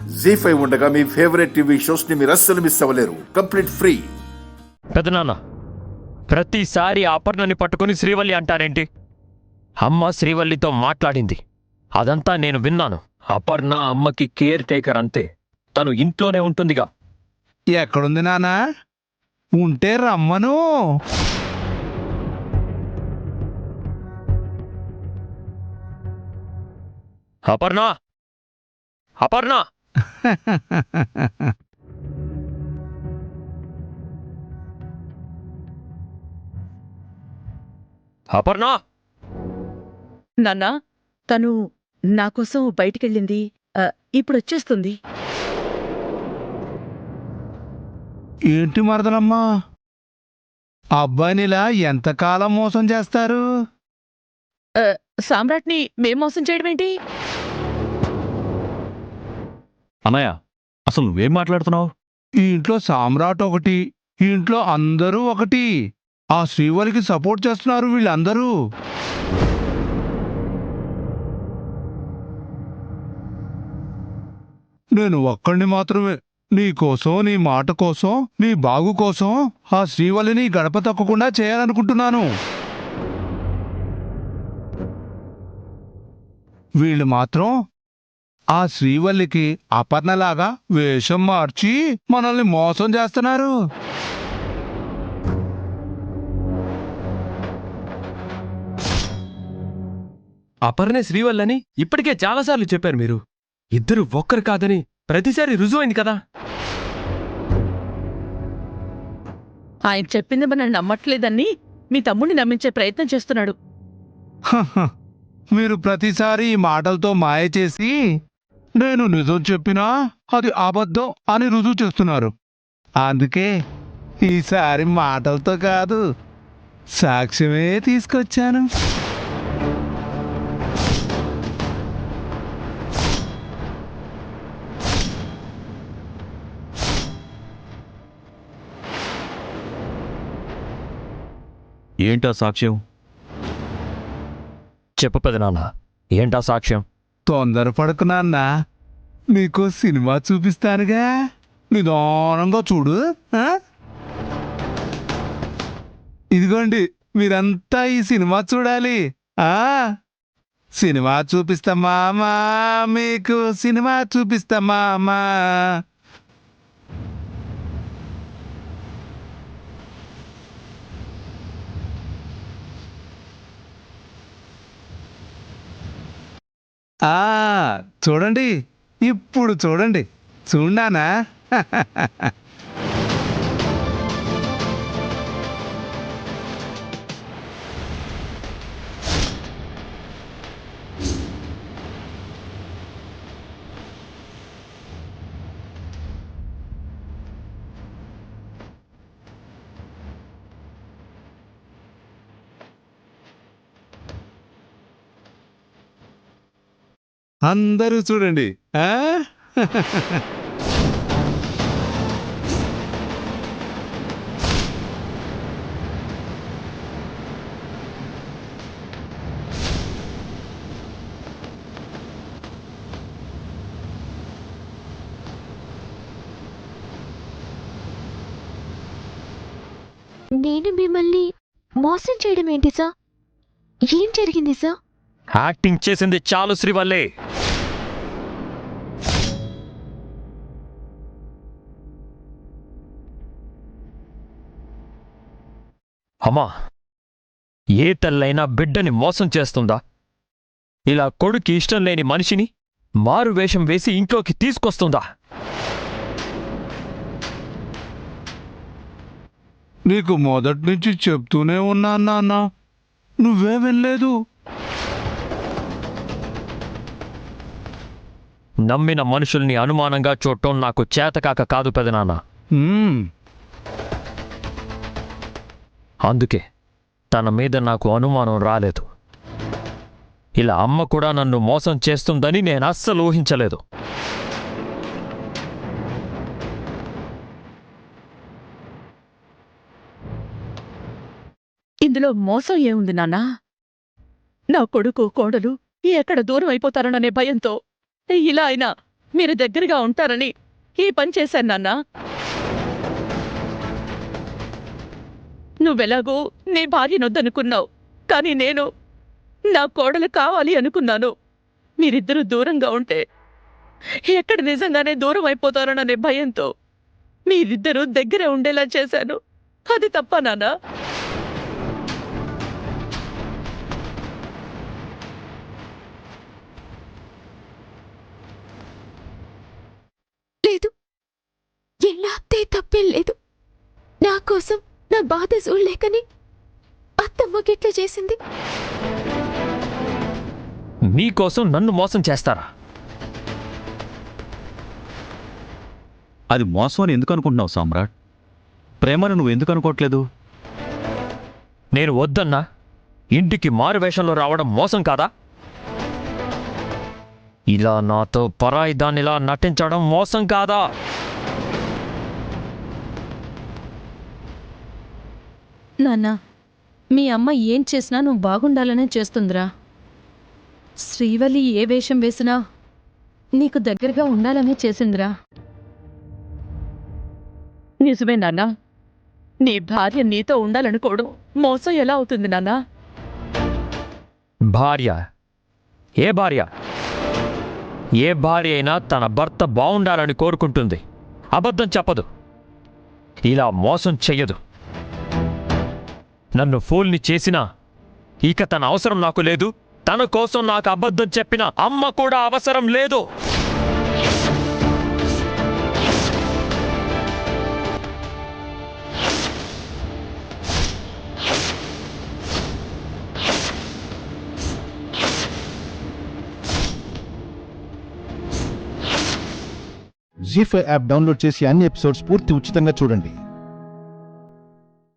జీ5 ఉండగా మీ favourite TV shows ని మీరు అస్సలు మిస్ అవ్వలేరు. Complete free. పెదనాన్న, ప్రతిసారి అపర్ణని పట్టుకుని శ్రీవల్లి అంటారేంటి? అమ్మ శ్రీవల్లితో మాట్లాడింది, అదంతా నేను విన్నాను. అపర్ణ అమ్మకి కేర్ టేకర్ అంతే. తను ఇంట్లోనే ఉంటుందిగా. ఎక్కడుంది నానా? ఉంటే రమ్మను. అపర్ణ, అపర్ణ! అపర్ణ! నాన్నా, తను నాకోసం బయటికెళ్ళింది. ఇప్పుడొచ్చేస్తుంది. ఏంటి మరదలమ్మా, అబ్బాయినిలా ఎంతకాలం మోసం చేస్తారు? సామ్రాట్ని మేం మోసం చేయడమేంటి? అన్నయ్య, అసలు నువ్వేం మాట్లాడుతున్నావు? ఈ ఇంట్లో సామ్రాట్ ఒకటి, ఈ ఇంట్లో అందరూ ఒకటి. ఆ శ్రీవల్లికి సపోర్ట్ చేస్తున్నారు వీళ్ళందరూ. నేను ఒక్కడిని మాత్రమే నీ కోసం, నీ మాట కోసం, నీ బాగు కోసం ఆ శ్రీవల్లిని గడప తక్కకుండా చేయాలనుకుంటున్నాను. వీళ్ళు మాత్రం ఆ శ్రీవల్లికి అపర్ణలాగా వేషం మార్చి మనల్ని మోసం చేస్తున్నారు. అపర్ణ శ్రీవల్లని ఇప్పటికే చాలాసార్లు చెప్పారు మీరు. ఇద్దరు ఒక్కరు కాదని ప్రతిసారి రుజువైంది కదా. ఆయన చెప్పింది మనం నమ్మట్లేదని మీ తమ్ముడిని నమ్మించే ప్రయత్నం చేస్తున్నాడు. హహ, మీరు ప్రతిసారి ఈ మాటలతో మాయ చేసి నేను నిజం చెప్పినా అది అబద్ధం అని రుజువు చేస్తున్నారు. అందుకే ఈసారి మాటలతో కాదు, సాక్ష్యమే తీసుకొచ్చాను. ఏంటా సాక్ష్యం? చెప్పు పెదనాన్న, ఏంటా సాక్ష్యం? తొందరపడకు నాన్నా, నీకో సినిమా చూపిస్తానుగా, నిదానంగా చూడు. ఇదిగోండి, మీరంతా ఈ సినిమా చూడాలి. సినిమా చూపిస్తా మామా, మీకు సినిమా చూపిస్తా మామా. చూడండి, ఇప్పుడు చూడండి. చూడానా? అందరూ చూడండి. నేను మిమ్మల్ని మోసం చేయడం ఏంటి సార్? ఏం జరిగింది సార్? యాక్టింగ్ చేసింది చాలు శ్రీవల్లి. అమ్మా, ఏ తల్లైనా బిడ్డని మోసం చేస్తుందా? ఇలా కొడుకి ఇష్టం లేని మనిషిని మారు వేషం వేసి ఇంట్లోకి తీసుకొస్తుందా? నీకు మొదటి నుంచి చెప్తూనే ఉన్నాను నాన్న, నువ్వే వినలేదు. నమ్మిన మనుషుల్ని అనుమానంగా చూడటం నాకు చేతకాక కాదు పెదనాన్న. అందుకే తన మీద నాకు అనుమానం రాలేదు. ఇలా అమ్మ కూడా నన్ను మోసం చేస్తుందని నేను అస్సలు ఊహించలేదు. ఇందులో మోసం ఏముంది నాన్నా? నా కొడుకు కోడలు ఎక్కడ దూరం అయిపోతారోననే భయంతో ఇలా అయినా మీరు దగ్గరగా ఉంటారని ఈ పని చేశాను నాన్న. నువ్వెలాగో నీ భార్యనొద్దనుకున్నావు, కానీ నేను నా కోడలు కావాలి అనుకున్నాను. మీరిద్దరూ దూరంగా ఉంటే ఎక్కడ నిజంగానే దూరం అయిపోతారోననే భయంతో మీరిద్దరూ దగ్గరే ఉండేలా చేశాను. అది తప్ప నాన్నా? లేదు, ఎలా అత్తే తప్పేం లేదు. నా కోసం నా బాధ చూడలేకని అత్తమ్మ గిట్ల చేసింది. నీకోసం నన్ను మోసం చేస్తారా? అది మోసం అని ఎందుకు అనుకుంటున్నావు సామ్రాట్? ప్రేమను నువ్వు ఎందుకు అనుకోవట్లేదు? నేను వద్దన్నా ఇంటికి మారు వేషంలో రావడం మోసం కాదా? ఇలా నాతో పరాయి దానిలా నటించడం మోసం కాదా? నాన్నా, మీ అమ్మ ఏం చేసినా నువ్వు బాగుండాలనే చేస్తుందిరా. శ్రీవల్లి ఏ వేషం వేసినా నీకు దగ్గరగా ఉండాలనే చేసిందిరా. నిజమే నాన్నా, నీ భార్య నీతో ఉండాలనుకోవడం మోసం ఎలా అవుతుంది నాన్నా? భార్య? ఏ భార్య? ఏ భార్య అయినా తన భర్త బాగుండాలని కోరుకుంటుంది, అబద్ధం చెప్పదు, ఇలా మోసం చెయ్యదు. నన్ను ఫూల్ని చేసినా ఇక తన అవసరం నాకు లేదు. తన కోసం నాకు అబద్ధం చెప్పిన అమ్మ కూడా అవసరం లేదు. జీ5 యాప్ డౌన్లోడ్ చేసి అన్ని ఎపిసోడ్స్ పూర్తి ఉచితంగా చూడండి.